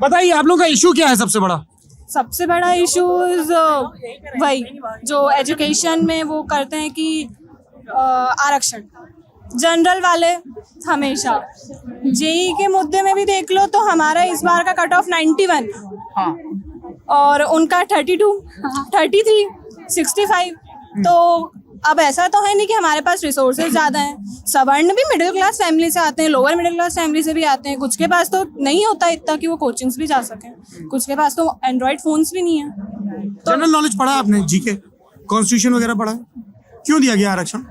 बताइए आप लोग का इशू क्या है सबसे बड़ा? सबसे बड़ा इश्यूज वही जो एजुकेशन में वो करते हैं कि आरक्षण जनरल वाले हमेशा। जेई के मुद्दे में भी देख लो तो हमारा इस बार का कट ऑफ 91 और उनका 32, 33, 65। तो अब ऐसा तो है नहीं कि हमारे पास रिसोर्सेज ज़्यादा हैं। सवर्ण भी मिडिल क्लास फैमिली से आते हैं, लोअर मिडिल क्लास फैमिली से भी आते हैं। कुछ के पास तो नहीं होता इतना कि वो कोचिंग्स भी जा सकें, कुछ के पास तो एंड्रॉयड फोन्स भी नहीं है। जनरल नॉलेज पढ़ा आपने? जीके, कॉन्स्टिट्यूशन वगैरह पढ़ा है? क्यों दिया गया आरक्षण?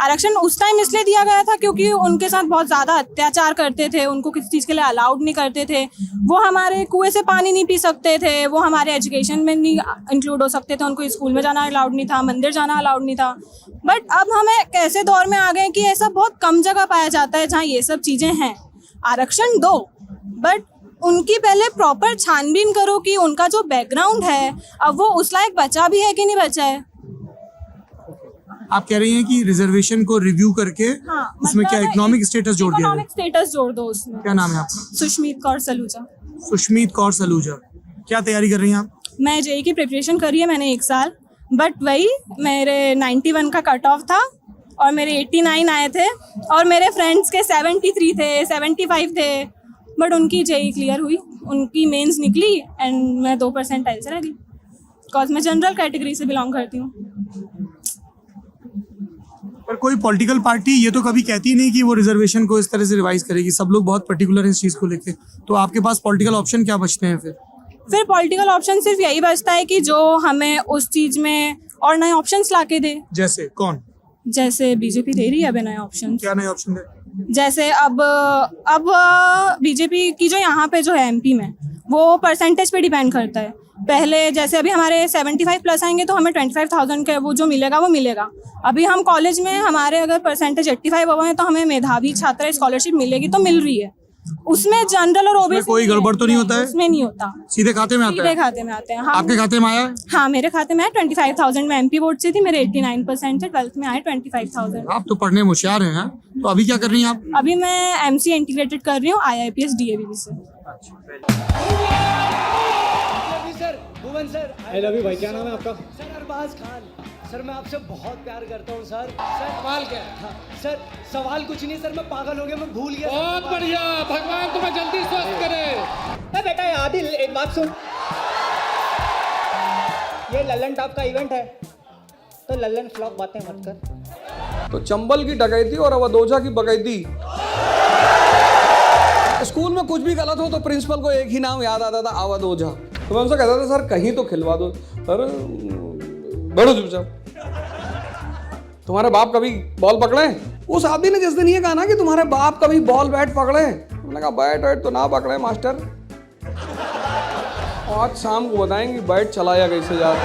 आरक्षण उस टाइम इसलिए दिया गया था क्योंकि उनके साथ बहुत ज़्यादा अत्याचार करते थे, उनको किसी चीज़ के लिए अलाउड नहीं करते थे। वो हमारे कुएं से पानी नहीं पी सकते थे, वो हमारे एजुकेशन में नहीं इंक्लूड हो सकते थे, उनको स्कूल में जाना अलाउड नहीं था, मंदिर जाना अलाउड नहीं था। बट अब हम एक ऐसे दौर में आ गए कि ऐसा बहुत कम जगह पाया जाता है जहाँ ये सब चीज़ें हैं। आरक्षण दो, बट उनकी पहले प्रॉपर छानबीन करो कि उनका जो बैकग्राउंड है अब वो उस लायक बचा भी है कि नहीं बचा है। आप कह रही हैं कि रिजर्वेशन को रिव्यू करके उसमें क्या इकोनॉमिक स्टेटस जोड़ दिया? इकोनॉमिक स्टेटस जोड़ दो उसमें। क्या नाम है आपका? सुष्मीत कौर सलूजा। सुष्मीत कौर सलूजा। क्या तैयारी कर रही हैं आप? मैं जेई की प्रिपरेशन करी है मैंने 1 साल, बट वही मेरे 91 का कट ऑफ था और मेरे 89 आए थे और मेरे फ्रेंड्स के 73 थे, 75 थे, बट उनकी जेई क्लियर हुई, उनकी मेंस निकली एंड मैं 2% से रह गई बिकॉज मैं जनरल कैटेगरी से बिलोंग करती हूँ। पर कोई पॉलिटिकल पार्टी ये तो कभी कहती नहीं कि वो रिजर्वेशन को इस तरह से रिवाइज करेगी। सब लोग बहुत पर्टिकुलर हैं इस चीज़ को लेके। तो आपके पास पॉलिटिकल ऑप्शन क्या बचते हैं फिर पॉलिटिकल ऑप्शन सिर्फ यही बचता है कि जो हमें उस चीज़ में और नए ऑप्शंस लाके दे। जैसे कौन? जैसे बीजेपी दे रही है अभी नए ऑप्शन। क्या नए ऑप्शन दे? जैसे अब बीजेपी की जो यहाँ पे जो है एमपी में वो परसेंटेज पे डिपेंड करता है। पहले जैसे अभी हमारे 75 प्लस आएंगे तो हमें 25,000 का वो जो मिलेगा वो मिलेगा। अभी हम कॉलेज में हमारे अगर परसेंटेज 85 हुआ है तो हमें मेधावी छात्र स्कॉलरशिप मिलेगी तो मिल रही है। उसमें जनरल और ओबीसी कोई गड़बड़ तो नहीं होता है? उसमें नहीं होता, सीधे खाते में आता है? सीधे खाते में आते हैं। आपके खाते में आया है? हाँ मेरे खाते में है। 25,000 में एमपी बोर्ड से थी, मेरे 89% से 12th में आए 25,000। आप तो पढ़ने में होशियार हैं। तो अभी क्या कर रही हैं आप? अभी मैं एमसीए इंटीग्रेटेड कर रही हूँ IIPS DAVV से। Sir Bhuvan sir, I love you भाई। क्या नाम है आपका? सर अरबाज खान। सर मैं आपसे बहुत प्यार करता हूँ सर। सवाल क्या है? हाँ, सर सवाल कुछ नहीं सर, मैं पागल हो गया, मैं भूल गया। बहुत बढ़िया, भगवान तुम्हें जल्दी स्वस्थ करे। बेटा आदिल एक बात सुन, ये लल्लन टॉप का इवेंट है तो लल्लन फ्लॉप बातें मत कर। तो चंबल की डकैती और अवधोजा की बकैती। स्कूल में कुछ भी गलत हो तो प्रिंसिपल को एक ही नाम याद आता था, अवधोजा। तो मैं उनसे कहता था सर कहीं तो खिलवा दो। सर बैठो चुपचाप। तुम्हारे बाप कभी बॉल पकड़े? उस आदमी ने जिस दिन ये कहा ना कि तुम्हारे बाप कभी बॉल बैट पकड़े, मैंने कहा बैट वैट तो ना पकड़े मास्टर, आज शाम को बताएंगे बैट चलाया कैसे जाता।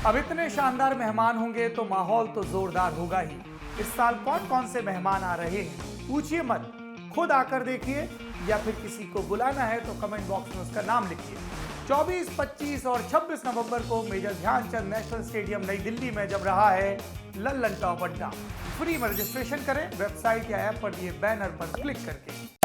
अब इतने शानदार मेहमान होंगे तो माहौल तो जोरदार होगा ही। इस साल कौन कौन से मेहमान आ रहे हैं पूछिए मत, खुद आकर देखिए, या फिर किसी को बुलाना है तो कमेंट बॉक्स में उसका नाम लिखिए। 24, 25 और 26 नवंबर को मेजर ध्यानचंद नेशनल स्टेडियम नई दिल्ली में जब रहा है लल्लन टॉप अड्डा। फ्री में रजिस्ट्रेशन करें वेबसाइट या ऐप पर दिए बैनर पर क्लिक करके।